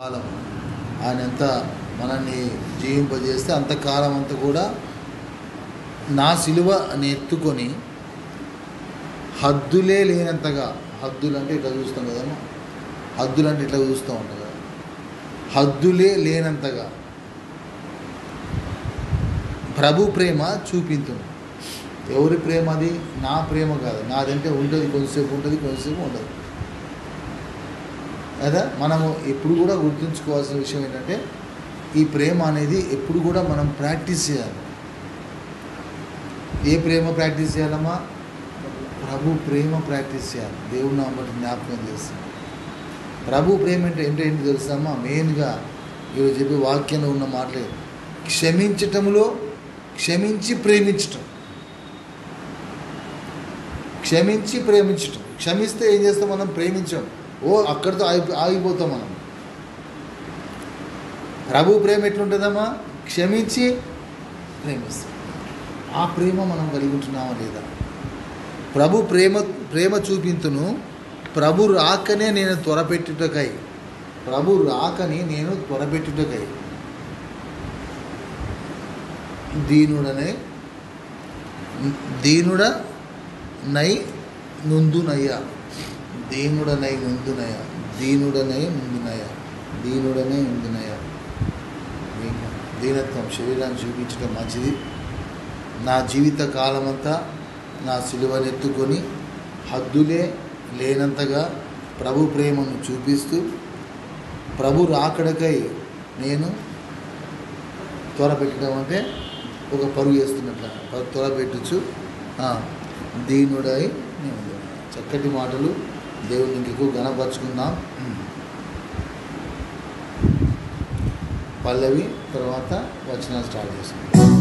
కాలం ఆయన ఎంత మనల్ని జీవింపజేస్తే అంతకాలం అంతా కూడా నా సిలువ అని ఎత్తుకొని హద్దులే లేనంతగా, హద్దులు అంటే ఇట్లా చూస్తాం కదమ్మా, హద్దులు అంటే ఇట్లా చూస్తూ ఉంటాం కదా, హద్దులే లేనంతగా ప్రభు ప్రేమ చూపించు. ఎవరి ప్రేమ అది? నా ప్రేమ కాదు. నాదంటే ఉంటుంది, కొంచెంసేపు ఉంటుంది, కొంచెంసేపు ఉండదు కదా. మనము ఎప్పుడు కూడా గుర్తుంచుకోవాల్సిన విషయం ఏంటంటే ఈ ప్రేమ అనేది ఎప్పుడు కూడా మనం ప్రాక్టీస్ చేయాలి. ఏ ప్రేమ ప్రాక్టీస్ చేయాలమ్మా? ప్రభు ప్రేమ ప్రాక్టీస్ చేయాలి. దేవుని నామమున జ్ఞాపకం చేస్తాం. ప్రభు ప్రేమ అంటే ఏంటి తెలుసామా? మెయిన్గా ఈరోజు చెప్పే వాక్యంలో ఉన్న మాటలే క్షమించటంలో క్షమించి ప్రేమించటం. క్షమించి ప్రేమించటం. క్షమిస్తే ఏం చేస్తాం? మనం ప్రేమించాం, అక్కడితో ఆగిపోతాం మనం. ప్రభు ప్రేమ ఎట్లుంటుందమ్మా? క్షమించి ప్రేమిస్తాం. ఆ ప్రేమ మనం కలిగి ఉంటున్నామా లేదా? ప్రభు ప్రేమ చూపింతును, ప్రభు రాకనే నేను త్వరపెట్టుటకై, ప్రభు రాకని నేను త్వరపెట్టుటకై దీనుడనై నుందునయ్యా, దీనుడనై ముందునయ్యా, దీనుడనై ముందునయ్యా, దీనుడనై ముందునయ్యా. దీనత్వం శరీరాన్ని చూపించడం మంచిది. నా జీవిత కాలమంతా నా సిలువనెత్తుకొని హద్దులే లేనంతగా ప్రభు ప్రేమను చూపిస్తూ ప్రభు రాకడకై నేను త్వరపెట్టడం అంటే ఒక పరుగు వేస్తున్నట్ల త్వరపెట్టచ్చు. దీనుడై నేను. చక్కటి మాటలు. దేవునికి ఎక్కువ ఘనపరుచుకుందాం. పల్లవి తర్వాత వచనాలు స్టార్ట్ చేసుకుందాం.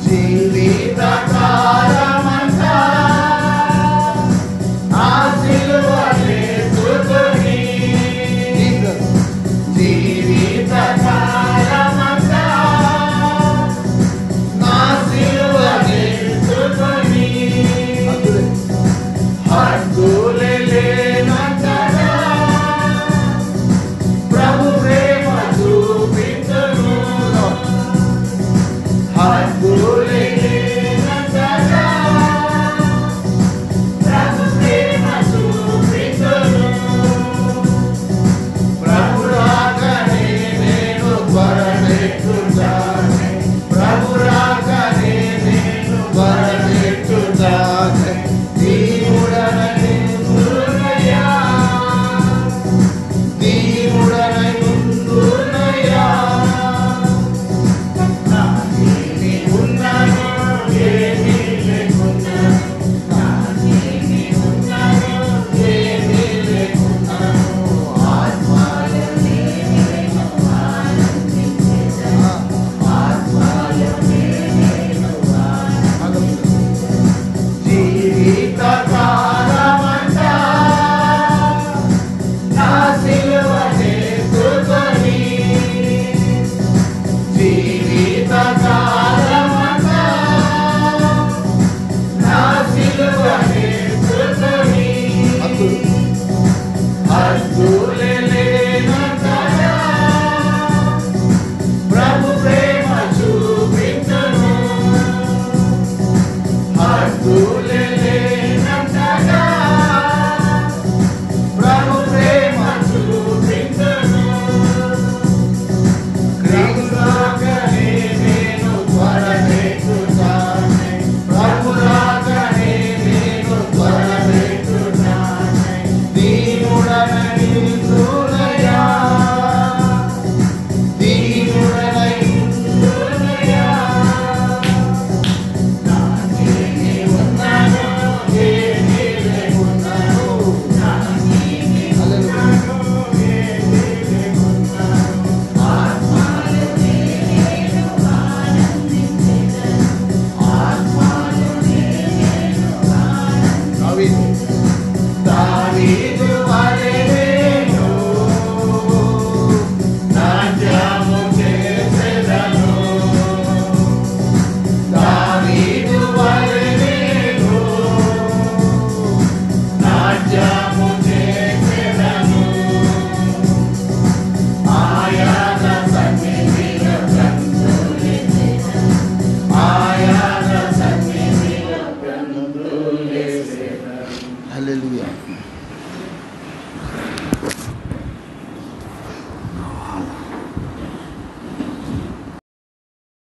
జీవిత కాలమంతా నా సిలువనే స్తుతిని. జీవిత కాలమంతా నా సిలువనే స్తుతిని. హద్దులే లేనంతగా ప్రభు ప్రేమ చూపించును. హద్దులే